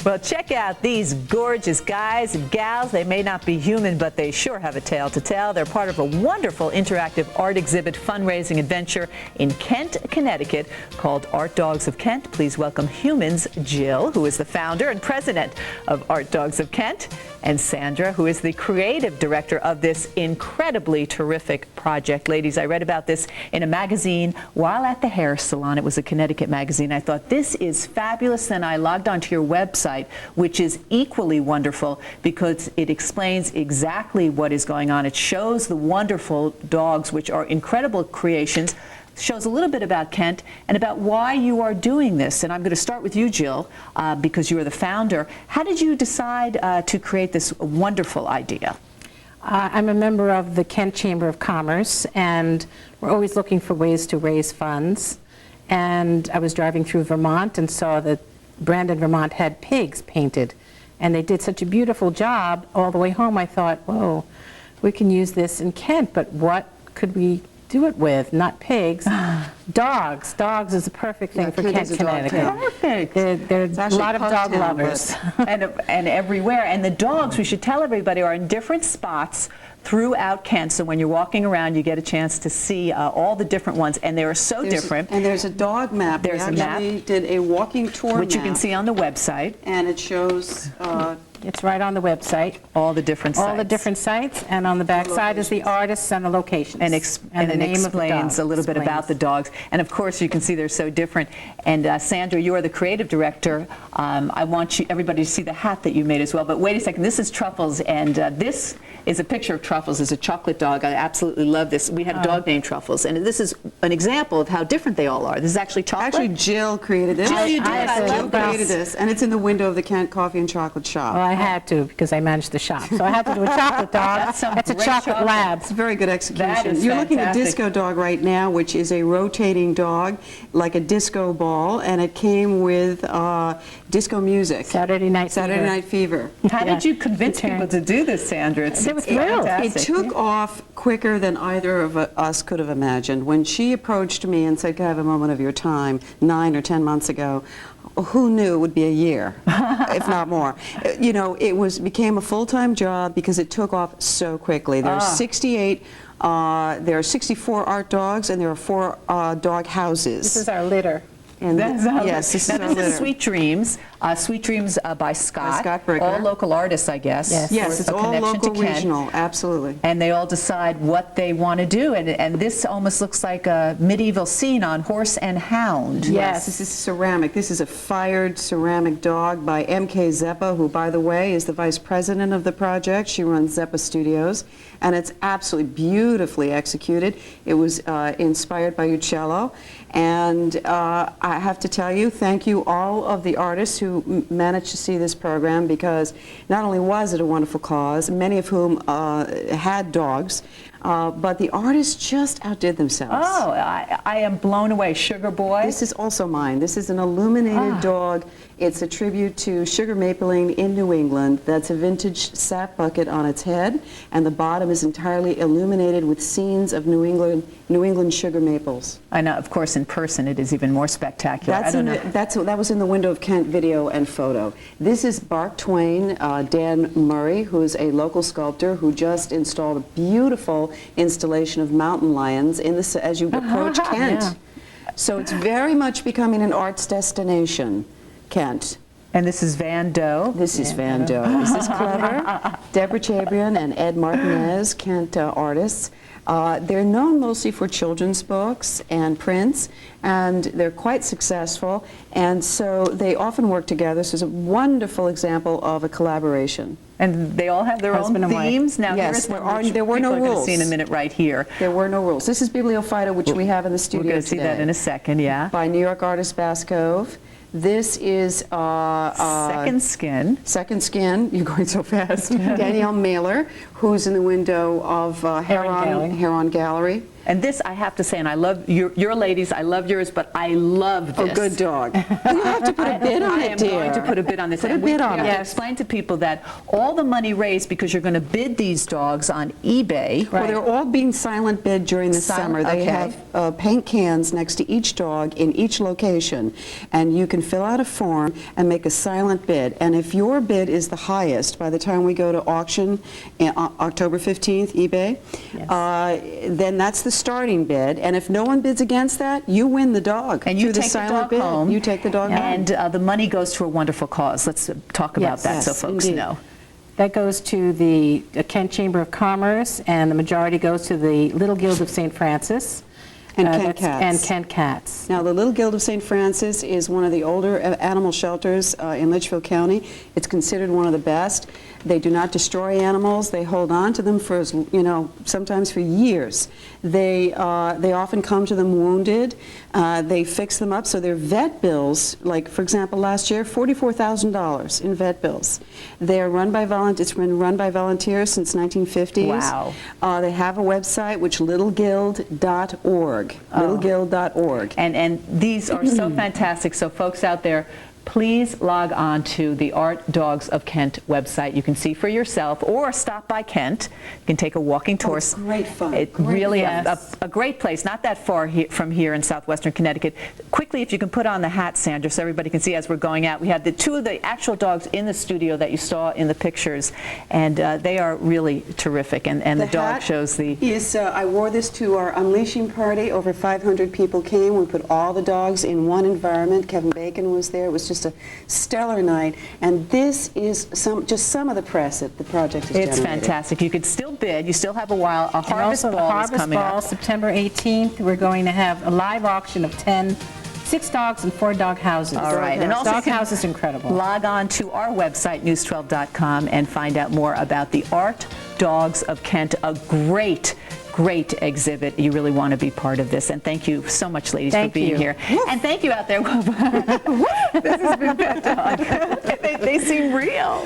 Well, check out these gorgeous guys and gals. They may not be human, but they sure have a tale to tell. They're part of a wonderful interactive art exhibit fundraising adventure in Kent, Connecticut called Art Dogs of Kent. Please welcome Humans, Jill, who is the founder and president of Art Dogs of Kent, and Sandra, who is the creative director of this incredibly terrific project. Ladies, I read about this in a magazine while at the hair salon. It was a Connecticut magazine. I thought, this is fabulous. Then I logged onto your website, which is equally wonderful because it explains exactly what is going on. It shows the wonderful dogs, which are incredible creations, shows a little bit about Kent and about why you are doing this. And I'm going to start with you, Jill, because you are the founder. How did you decide to create this wonderful idea? I'm a member of the Kent Chamber of Commerce, and we're always looking for ways to raise funds. And I was driving through Vermont and saw that Brandon, Vermont had pigs painted, and they did such a beautiful job. All the way home I thought, whoa, we can use this in Kent, but what could we do it with? Not pigs. Dogs. Dogs is a perfect thing for Kent, Connecticut. Perfect. There's a lot of dog lovers. and everywhere. And the dogs, we should tell everybody, are in different spots throughout Kent. So when you're walking around, you get a chance to see all the different ones, and they are so different. And there's a dog map. There's a map. We did a walking tour which you can see on the website. And it shows it's right on the website. All the different sites. All the different sites, and on the back side is the artists and the locations. And, the it name explains a little bit about the dogs. And of course, you can see they're so different. And Sandra, you are the creative director. I want everybody to see the hat that you made as well. But wait a second, this is Truffles, and this is a picture of Truffles as a chocolate dog. I absolutely love this. We had a dog named Truffles, and this is an example of how different they all are. This is actually chocolate. Actually, Jill created this. Jill, you did. Jill created this, and it's in the window of the Kent Coffee and Chocolate Shop. Well, I had to, because I managed the shop. So I had to do a chocolate dog. That's a chocolate lab. It's a very good execution. That is You're looking at fantastic. Disco Dog right now, which is a rotating dog, like a disco ball, and it came with disco music. Saturday Night Fever. How did you convince people to do this, Sandra? They were thrilled. It took off quicker than either of us could have imagined. When she approached me and said, "Can I have a moment of your time?" 9 or 10 months ago, who knew it would be a year, if not more? You know, it became a full-time job because it took off so quickly. There are 68. There are 64 art dogs, and there are 4 dog houses. This is our litter. And Yes, this this is Sweet Dreams. Sweet Dreams by Scott. Bricher. All local artists, I guess. Yes, it's all local, regional, absolutely. And they all decide what they want to do. And this almost looks like a medieval scene on Horse and Hound. Yes, this is ceramic. This is a fired ceramic dog by M.K. Zeppa, who, by the way, is the vice president of the project. She runs Zeppa Studios, and it's absolutely beautifully executed. It was inspired by Uccello. And I have to tell you, thank you all of the artists who managed to see this program, because not only was it a wonderful cause, many of whom had dogs, but the artists just outdid themselves. Oh, I am blown away. Sugar Boy. This is also mine. This is an illuminated dog. It's a tribute to sugar mapling in New England. That's a vintage sap bucket on its head, and the bottom is entirely illuminated with scenes of New England sugar maples. I know, of course, in person it is even more spectacular. That was in the window of Kent video and photo. This is Twain, Dan Murray, who is a local sculptor who just installed a beautiful installation of mountain lions as you approach Kent. Yeah. So it's very much becoming an arts destination, Kent. And this is Van Doe. This is Van Doe. This is clever. Deborah Chabrian and Ed Martinez, Kent artists. They're known mostly for children's books and prints, and they're quite successful, and so they often work together. So it's a wonderful example of a collaboration. And they all have their own themes? Now, yes, there were no rules. People are going to see in a minute right here. There were no rules. This is Bibliophyta, which we have in the studio today. We're going to see that in a second, yeah. By New York artist Bascove. This is Second Skin. Second Skin. You're going so fast. Danielle Mailer, who's in the window of Heron Gallery. And this, I have to say, and I love your ladies, I love yours, but I love this. Oh, good dog. Well, you have to put a bid on I it, am dear. going to put a bid on this. Put a And we bid on have it. to explain to people that all the money raised, because you're going to bid these dogs on eBay. Well, they're all being silent bid during the summer. They okay. have paint cans next to each dog in each location, and you can fill out a form and make a silent bid. And if your bid is the highest by the time we go to auction on October 15th, eBay, then that's the starting bid. And if no one bids against that, you win the dog. And you through the take the silent dog bid. home. You take the dog home. And the money goes to a wonderful cause. Let's talk about Yes. that so Yes, folks indeed. know. That goes to the Kent Chamber of Commerce, and the majority goes to the Little Guild of St. Francis. And Kent that's- Cats. And Kent Cats. Now, the Little Guild of St. Francis is one of the older animal shelters in Litchfield County. It's considered one of the best. They do not destroy animals. They hold on to them for, sometimes for years. They often come to them wounded. They fix them up. So their vet bills, like, for example, last year, $44,000 in vet bills. They're run by volunteers. It's been run by volunteers since 1950s. Wow. They have a website, which littleguild.org. Littleguild.org. And these are so fantastic. So folks out there, please log on to the Art Dogs of Kent website. You can see for yourself, or stop by Kent. You can take a walking tour. it's great fun. It Great really fun. a great place, not that far from here in southwestern Connecticut. Quickly, if you can put on the hat, Sandra, so everybody can see as we're going out. We have the two of the actual dogs in the studio that you saw in the pictures, and they are really terrific. And the dog hat shows the... I wore this to our unleashing party. Over 500 people came. We put all the dogs in one environment. Kevin Bacon was there. It was just a stellar night. And this is just some of the press that the project has It's generated. fantastic. You could still bid. You still have a while. A And harvest also the ball is Harvest coming Ball, up. September 18th, we're going to have a live auction of 6 dogs and 4 dog houses. All right. And also Dog you can house is incredible. Log on to our website, news12.com, and find out more about the Art Dogs of Kent, a great exhibit. You really want to be part of this. And thank you so much, ladies, Thank for being you. here. And thank you out there. This has been Pet Dog. They seem real.